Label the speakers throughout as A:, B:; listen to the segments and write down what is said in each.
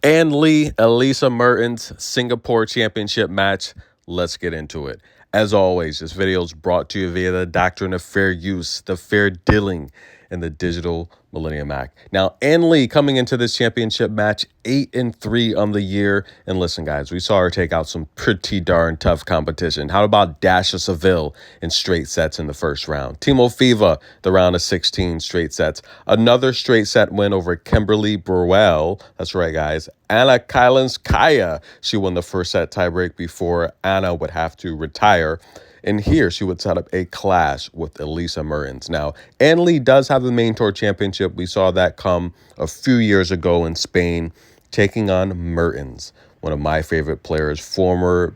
A: And Lee, Elise Mertens, Singapore Championship match. Let's get into it. As always, this video is brought to you via the doctrine of fair use, the fair dealing, and the Digital Millennium Act. Now, Ann Lee coming into this championship match 8-3 on the year. And listen, guys, we saw her take out some pretty darn tough competition. How about Dasha Seville in straight sets in the first round? Timofeva, the round of 16 straight sets. Another straight set win over Kimberly Burwell. That's right, guys. Anna Kailinskaya. She won the first set tiebreak before Anna would have to retire. And here she would set up a clash with Elise Mertens. Now, Ann Lee does have the main tour championship. We saw that come a few years ago in Spain, taking on Mertens, one of my favorite players, former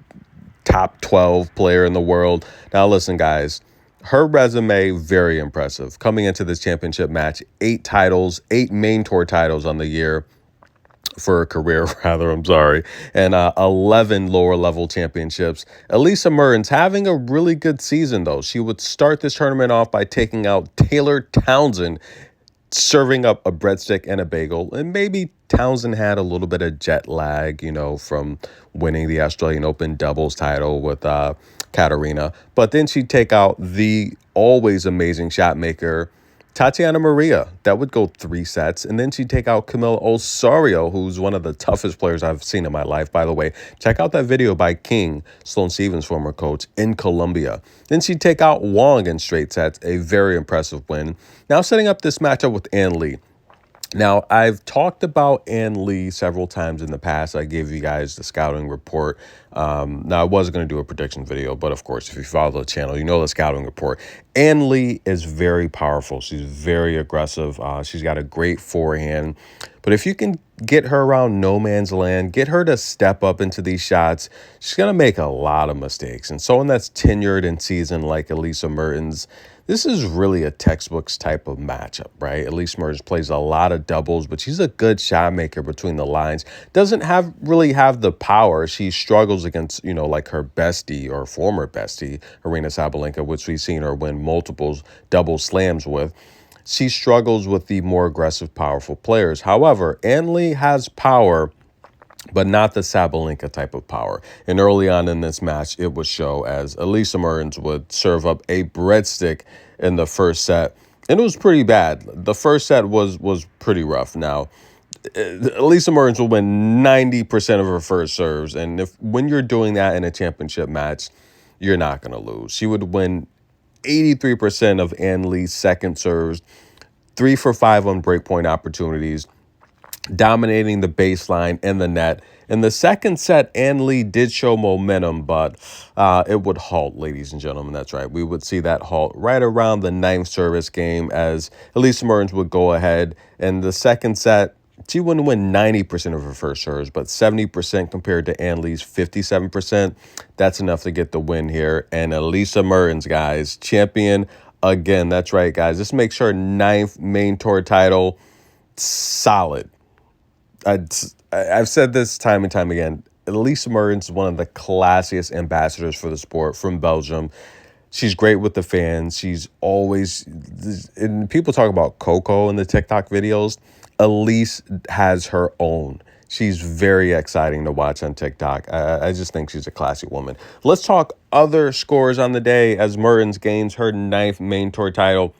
A: top 12 player in the world. Now, listen, guys, her resume, very impressive. Coming into this championship match, 8 titles, 8 main tour titles on the year. For her career, rather, I'm sorry, and 11 lower level championships. Elise Mertens having a really good season, though. She would start this tournament off by taking out Taylor Townsend, serving up a breadstick and a bagel. And maybe Townsend had a little bit of jet lag, from winning the Australian Open doubles title with Ekaterina. But then she'd take out the always amazing shot maker, Tatiana Maria. That would go 3 sets. And then she'd take out Camila Osorio, who's one of the toughest players I've seen in my life. By the way, check out that video by King, Sloane Stephens' former coach, in Colombia. Then she'd take out Wong in straight sets, a very impressive win. Now setting up this matchup with Ann Lee. Now, I've talked about Ann Lee several times in the past. I gave you guys the scouting report. Now, I was going to do a prediction video, but of course, if you follow the channel, you know the scouting report. Ann Lee is very powerful. She's very aggressive. She's got a great forehand. But if you can get her around no man's land, get her to step up into these shots, she's going to make a lot of mistakes. And someone that's tenured in season like Elise Mertens, this is really a textbooks type of matchup, right? Elise Mertens plays a lot of doubles, but she's a good shot maker between the lines. Doesn't really have the power. She struggles against, like her bestie or former bestie, Aryna Sabalenka, which we've seen her win multiple double slams with. She struggles with the more aggressive, powerful players. However, Ann Lee has power, but not the Sabalenka type of power. And early on in this match, it would show as Elise Mertens would serve up a breadstick in the first set. And it was pretty bad. The first set was pretty rough. Now, Elise Mertens will win 90% of her first serves. And when you're doing that in a championship match, you're not going to lose. She would win 83% of Ann Lee's second serves, 3 for 5 on breakpoint opportunities, dominating the baseline and the net. In the second set, Ann Lee did show momentum, but it would halt, ladies and gentlemen. That's right. We would see that halt right around the 9th service game as Elise Mertens would go ahead. In the second set, she wouldn't win 90% of her first serves, but 70% compared to Ann Lee's 57%. That's enough to get the win here. And Elise Mertens, guys, champion again. That's right, guys. This makes her 9th main tour title. Solid. I've said this time and time again. Elise Mertens is one of the classiest ambassadors for the sport from Belgium. She's great with the fans. She's always, and people talk about Coco in the TikTok videos. Elise has her own. She's very exciting to watch on TikTok. I just think she's a classy woman. Let's talk other scores on the day as Mertens gains her 9th main tour title.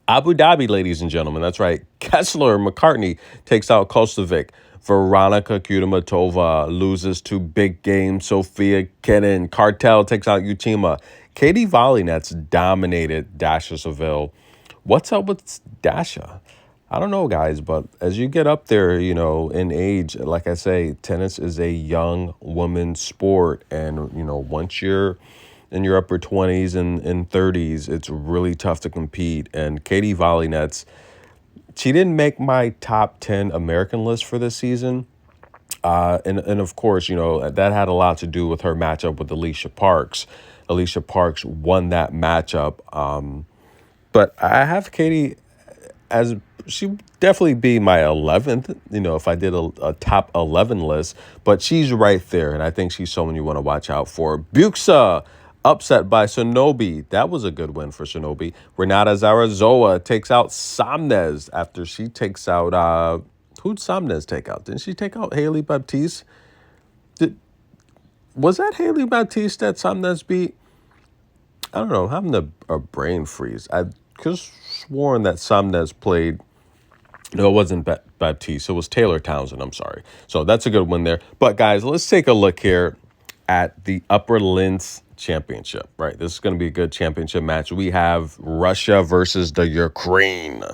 A: Abu Dhabi, ladies and gentlemen. That's right. Kessler McCartney takes out Kostovic. Veronika Kudermetova loses to big game Sofia Kenin. Cartel takes out Utima. Katie Volynets dominated Dasha Seville. What's up with Dasha? I don't know, guys, but as you get up there, in age, like I say, tennis is a young woman's sport. And, once you're in your upper 20s and 30s, it's really tough to compete. And Katie Volynets, she didn't make my top 10 American list for this season. And of course, that had a lot to do with her matchup with Alicia Parks. Alicia Parks won that matchup. But I have Katie as she would definitely be my 11th, if I did a top 11 list. But she's right there, and I think she's someone you want to watch out for. Buxa upset by Sonobi. That was a good win for Sonobi. Renata Zarazoa takes out Samnez after she takes out, Who'd Samnez take out? Didn't she take out Haley Baptiste? Did, was that Haley Baptiste that Samnez beat? I don't know. I'm having a brain freeze. I could have sworn that Samnez played. No, it wasn't Baptiste. It was Taylor Townsend. I'm sorry. So that's a good win there. But guys, let's take a look here at the Upper Linz Championship. Right, this is going to be a good championship match. We have Russia versus the Ukraine.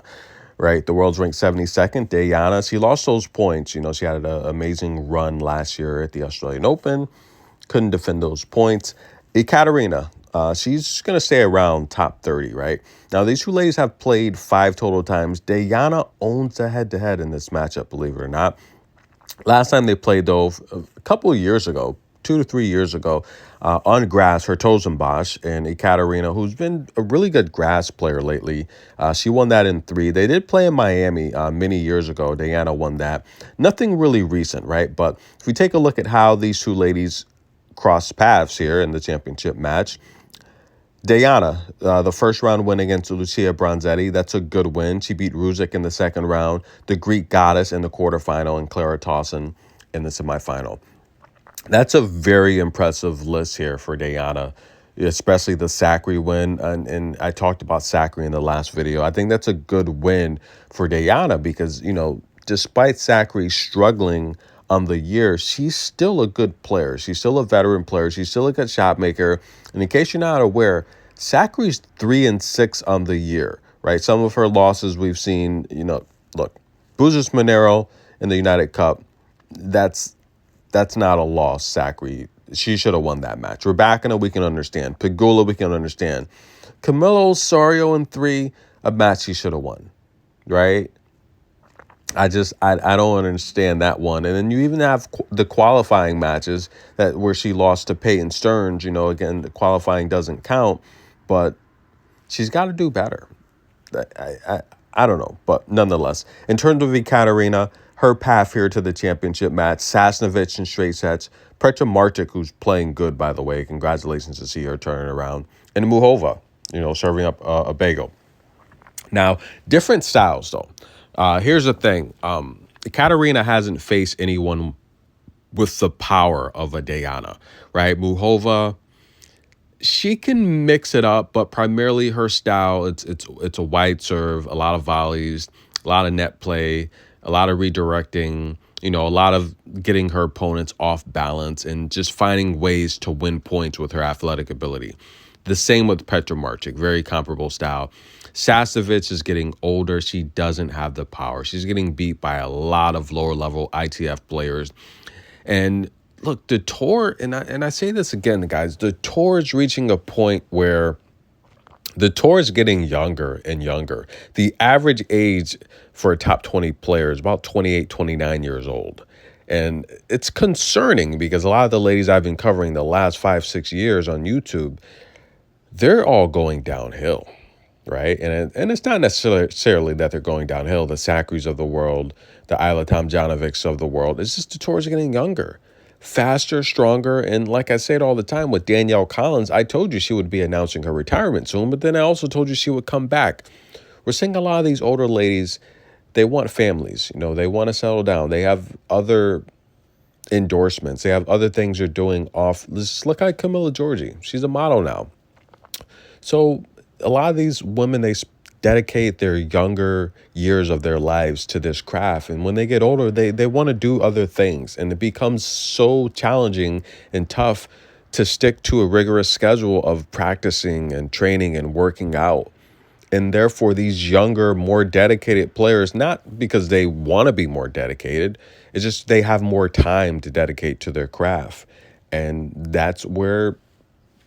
A: Right, the world's ranked 72nd. Dayana, she lost those points. You know, she had an amazing run last year at the Australian Open. Couldn't defend those points. Ekaterina, she's going to stay around top 30, right? Now, these two ladies have played 5 total times. Dayana owns the head-to-head in this matchup, believe it or not. Last time they played, though, a couple of years ago, 2 to 3 years ago, on grass, her Tozenbosch and Ekaterina, who's been a really good grass player lately. She won that in 3. They did play in Miami many years ago. Dayana won that. Nothing really recent, right? But if we take a look at how these two ladies crossed paths here in the championship match, Dayana, the first round win against Lucia Bronzetti, that's a good win. She beat Ruzic in the second round, the Greek goddess in the quarterfinal, and Clara Tauson in the semifinal. That's a very impressive list here for Dayana, especially the Sacre win. And I talked about Sacre in the last video. I think that's a good win for Dayana because, you know, despite Sacre struggling on the year, she's still a good player. She's still a veteran player. She's still a good shot maker. And in case you're not aware, Sacre's 3-6 on the year, right? Some of her losses we've seen, you know, look, Buzos Monero in the United Cup, that's not a loss, Sacre. She should have won that match. Rybakina, we can understand. Pegula, we can understand. Camilo Osorio in 3, a match she should have won, right? I don't understand that one. And then you even have the qualifying matches where she lost to Peyton Stearns. You know, again, the qualifying doesn't count, but she's got to do better. I don't know, but nonetheless, in terms of Ekaterina, her path here to the championship match, Sasnovich in straight sets, Petra Martic, who's playing good, by the way, congratulations to see her turning around, and Muhova, you know, serving up a bagel. Now, different styles, though. Here's the thing. Ekaterina hasn't faced anyone with the power of a Dayana, right? Muhova, she can mix it up, but primarily her style, it's a wide serve, a lot of volleys, a lot of net play, a lot of redirecting, you know, a lot of getting her opponents off balance and just finding ways to win points with her athletic ability. The same with Petra Martic, very comparable style. Sasnovich is getting older. She doesn't have the power. She's getting beat by a lot of lower-level ITF players. And look, the tour, and I say this again, guys, the tour is reaching a point where the tour is getting younger and younger. The average age for a top 20 player is about 28, 29 years old. And it's concerning because a lot of the ladies I've been covering the last 5, 6 years on YouTube, they're all going downhill, right? And it's not necessarily that they're going downhill, the Sacres of the world, the Ayla Tomjanovics of the world. It's just the tours are getting younger, faster, stronger. And like I say it all the time with Danielle Collins, I told you she would be announcing her retirement soon, but then I also told you she would come back. We're seeing a lot of these older ladies, they want families, you know, they want to settle down. They have other endorsements. They have other things they're doing off. Let's look at Camilla Giorgi. She's a model now. So a lot of these women, they dedicate their younger years of their lives to this craft. And when they get older, they want to do other things. And it becomes so challenging and tough to stick to a rigorous schedule of practicing and training and working out. And therefore, these younger, more dedicated players, not because they want to be more dedicated, it's just they have more time to dedicate to their craft. And that's where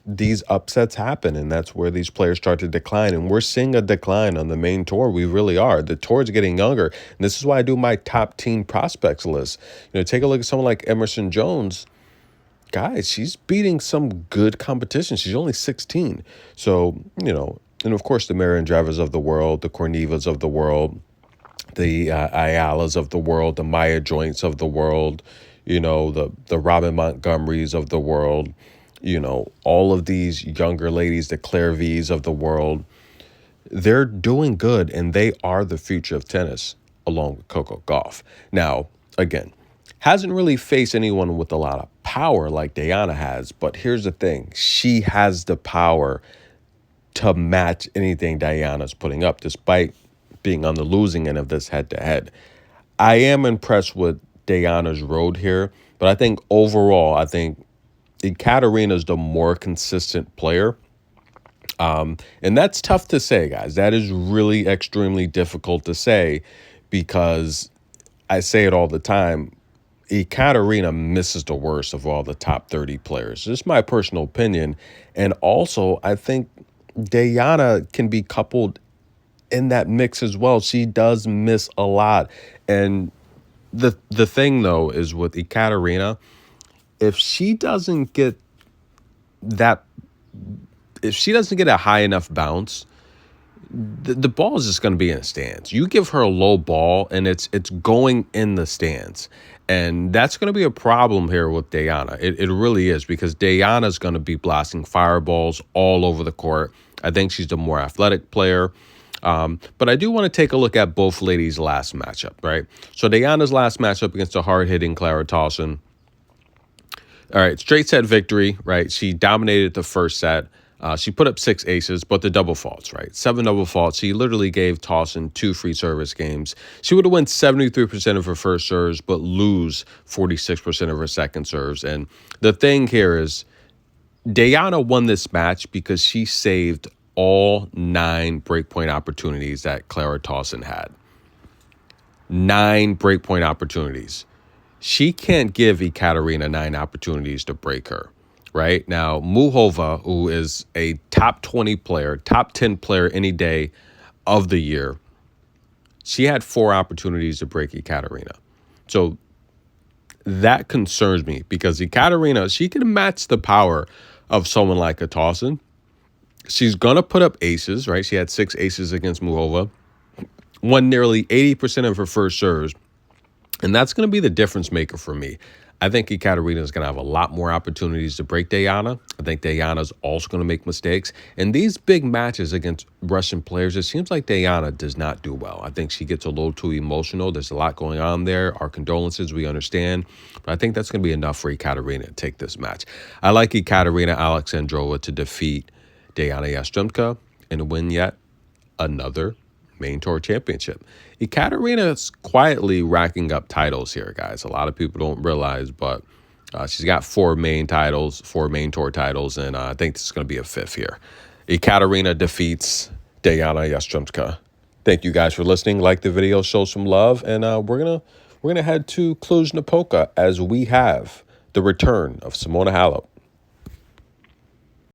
A: these upsets happen, and that's where these players start to decline. And we're seeing a decline on the main tour. We really are. The tour is getting younger. And this is why I do my top teen prospects list. You know, take a look at someone like Emerson Jones. Guys, she's beating some good competition. She's only 16. So, you know, and of course the Marion Drivers of the world, the Cornevas of the world, the Ayalas of the world, the Maya Joints of the world, you know, the Robin Montgomerys of the world, you know, all of these younger ladies, the Claire V's of the world, they're doing good, and they are the future of tennis. along with Coco Gauff. Now, again, hasn't really faced anyone with a lot of power like Dayana has, but here's the thing. She has the power to match anything Dayana's putting up, despite being on the losing end of this head-to-head. I am impressed with Dayana's road here, but I think overall, I think Ekaterina's the more consistent player. And that's tough to say, guys. That is really extremely difficult to say because I say it all the time. Ekaterina misses the worst of all the top 30 players. This is my personal opinion. And also, I think Dayana can be coupled in that mix as well. She does miss a lot. And the thing, though, is with Ekaterina, if she doesn't get that, if she doesn't get a high enough bounce, the ball is just going to be in the stands. You give her a low ball, and it's going in the stands. And that's going to be a problem here with Dayana. It really is, because Dayana's going to be blasting fireballs all over the court. I think she's the more athletic player. But I do want to take a look at both ladies' last matchup, right? So Dayana's last matchup against a hard-hitting Clara Tauson. All right, straight set victory, right? She dominated the first set. She put up 6 aces, but the double faults, right? 7 double faults. She literally gave Tauson 2 free service games. She would have won 73% of her first serves, but lose 46% of her second serves. And the thing here is Dayana won this match because she saved all 9 breakpoint opportunities that Clara Tauson had. 9 breakpoint opportunities. She can't give Ekaterina 9 opportunities to break her. Right now, Muhova, who is a top 20 player, top 10 player any day of the year, she had 4 opportunities to break Ekaterina. So that concerns me because Ekaterina, she can match the power of someone like a Tauson. She's going to put up aces, right? She had 6 aces against Muhova, won nearly 80% of her first serves. And that's going to be the difference maker for me. I think Ekaterina is going to have a lot more opportunities to break Dayana. I think Dayana is also going to make mistakes. And these big matches against Russian players, it seems like Dayana does not do well. I think she gets a little too emotional. There's a lot going on there. Our condolences, we understand. But I think that's going to be enough for Ekaterina to take this match. I like Ekaterina Alexandrova to defeat Dayana Yastremska and win yet another main tour championship. Ekaterina is quietly racking up titles here, guys. A lot of people don't realize, but she's got 4 main titles, 4 main tour titles, and I think this is going to be a 5th here. Ekaterina defeats Dayana Yastremska. Thank you guys for listening. Like the video, show some love, and we're gonna head to Cluj-Napoca as we have the return of Simona Halep.